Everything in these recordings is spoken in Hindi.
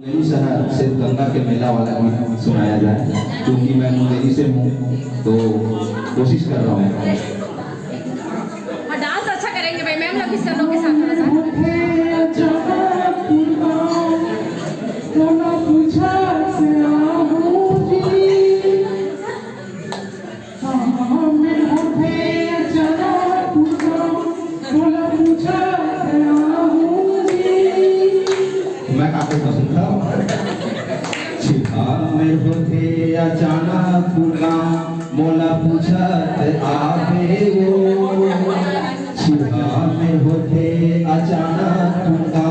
शहर से गंगा के मेला वाला गीत सुनाया जाए, क्योंकि मैं मुंगेरी से हूँ तो कोशिश कर रहा हूँ। और डांस अच्छा करेंगे भाई, मैम लोग इस लोग के साथ थोड़ा सा। मैं काफी पसंद था। में होते अचानक पूरा मोला पूछत आवे वो, छिपा में होते अचानक पूरा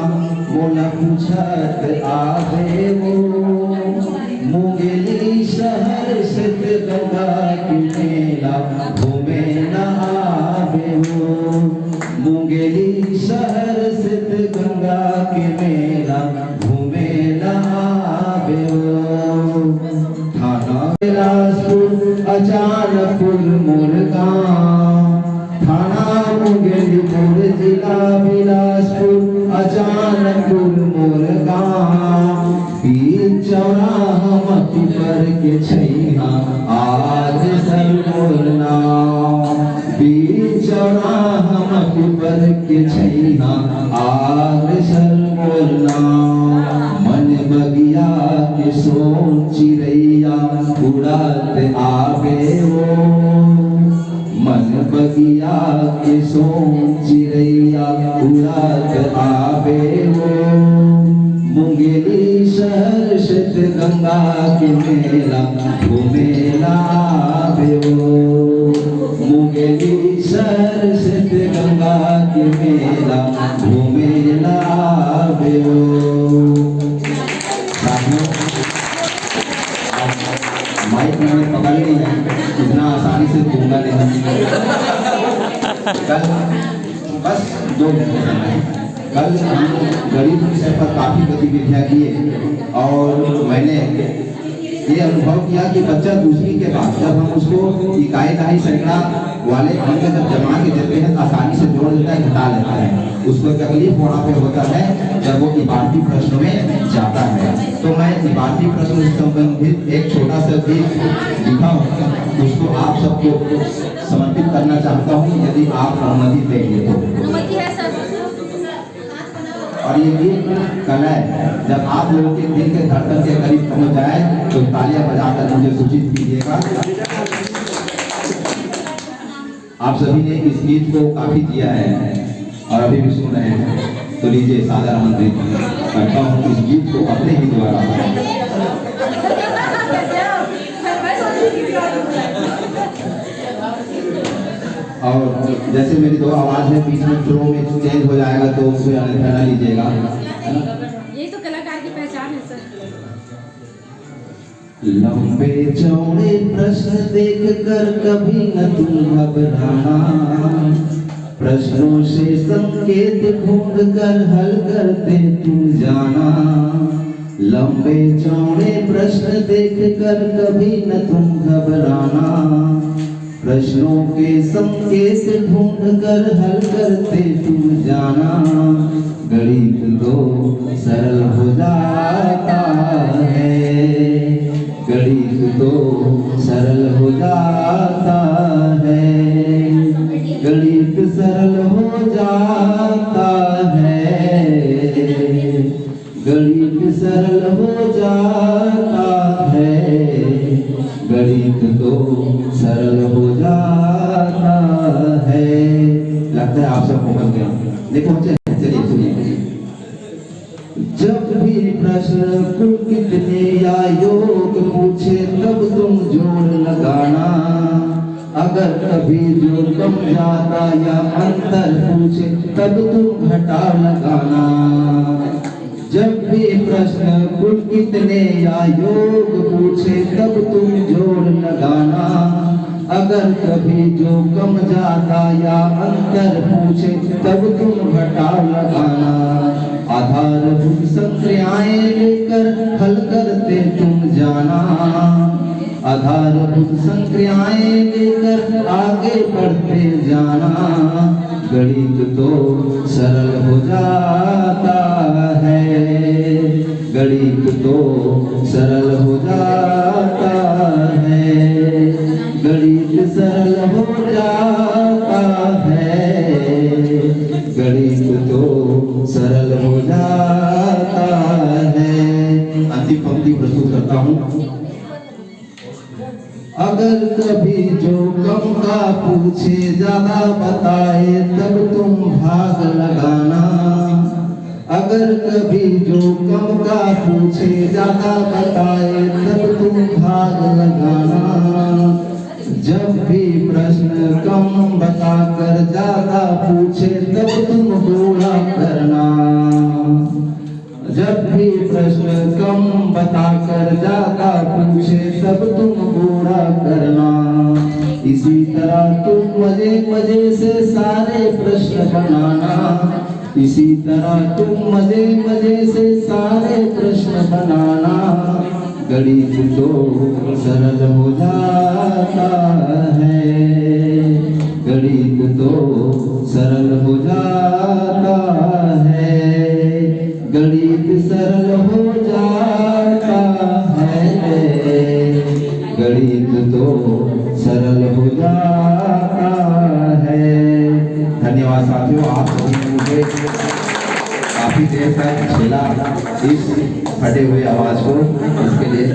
मोला पूछत आवे वो, मुंगेरी शहर से गंगा के मेला घूमे न आवे वो, मुंगेरी शहर से गंगा के मेला घूमे न आवे वो। अचानकपुर मुरगांव, थाना मुंगेरीपुर, जिला बिलासपुर, अचानकपुर मुरगांव, बीच चौराहा मती पर के छैया आज सरमोर नाव, बीच चौराहा मती पर के छैया आज सरमोर नाव, मन बगिया के सोन चिड़ैया उड़त आवे वो, मन बगिया के सोन चिड़ैया उड़त आवे वो, मुंगेरी शहर से गंगा के मेला घूमेला आवे वो, मुंगेरी शहर से गंगा के मेला घूमेला आवे वो। माइक मैंने पकड़ ली है, इतना आसानी से दूंगा नहीं। कल बस 2 घंटे समय है। कल हम गरीब विषय पर काफी गतिविधियां किए और मैंने ये अनुभव किया कि बच्चा दूसरी के बाद जब हम उसको इकाई दहाई सैकड़ा वाले अंक जब जमा के देते हैं आसानी से जोड़ देता है, घटा लेता है। उसको तकलीफ वहाँ पे होता है जब वो इबारती प्रश्न में जाता है। तो मैं इबारती प्रश्न से संबंधित एक छोटा सा गीत लिखा हूँ, उसको आप सबको समर्पित करना चाहता हूँ, यदि आप अनुमति देंगे तो। और ये गीत कलय जब आप लोगों के दिल के धड़कन के करीब पहुंच जाए तो तालियां बजाकर मुझे सूचित कीजिएगा। आप सभी ने इस गीत को काफी दिया है और अभी भी सुन रहे हैं, तो लीजिए सादर आमंत्रित करता हूँ इस गीत को अपने ही द्वारा। और जैसे मेरी 2 आवाज है बीच में फ्लो में चेंज हो जाएगा तो उसमें अन्यथा न लीजिएगा। यही तो कलाकार की पहचान है सर। लंबे चौड़े प्रश्न देख कर कभी न तुम घबराना, प्रश्नों से संकेत ढूंढ कर हल करते तुम जाना, लंबे चौड़े प्रश्न देख कर कभी न तुम घबराना, प्रश्नों के संकेत ढूंढ कर हल करते तुम जाना, गणित तो सरल हो जाता है, गणित तो सरल हो जाता है, गणित सरल हो जाता है, गणित सरल हो जाता है, गणित तो सरल हो जाता है। लगता है आप सब पहुंच गए, नहीं पहुंचे? चलिए सुनिए। जब भी प्रश्न कुल कितने या योग पूछे तब तुम जोड़ लगाना, अगर कभी जोड़ कम जाता या अंतर पूछे तब तुम घटा लगाना, जब भी प्रश्न कुल कितने या योग पूछे तब तुम जोड़ लगाना, अगर कभी जो कम जाता या अंतर पूछे तब तुम घटा लगाना, आधारभूत संक्रियाएं लेकर हल करते तुम जाना, आधारभूत संक्रियाएं लेकर आगे बढ़ते जाना, गणित तो सरल हो जाता है, गणित तो सरल हो जाता है, गणित सरल हो जाता है, गणित तो सरल हो जाता है। अंतिम पंक्ति प्रस्तुत करता हूँ। अगर कभी जो कम का पूछे ज्यादा बताए तब तुम भाग लगाना, अगर कभी जो कम का पूछे ज्यादा बताए तब तुम भाग लगाना, जब भी प्रश्न कम बताकर ज्यादा पूछे तब तुम बूढ़ा करना, जब भी प्रश्न कम बताकर ज्यादा पूछे तब तुम बूढ़ा करना। इसी तरह तुम मजे मजे से सारे प्रश्न बनाना, इसी तरह तुम मजे मजे से सारे प्रश्न बनाना, गणित तो सरल हो जाता है, गणित तो सरल हो जाता है, गणित सरल हो जाता है, गणित तो सरल हो जाता है। धन्यवाद साथियों, आप सभी ने मुझे काफी देर तक झेला इस फटे हुए आवाज को, इसके लिए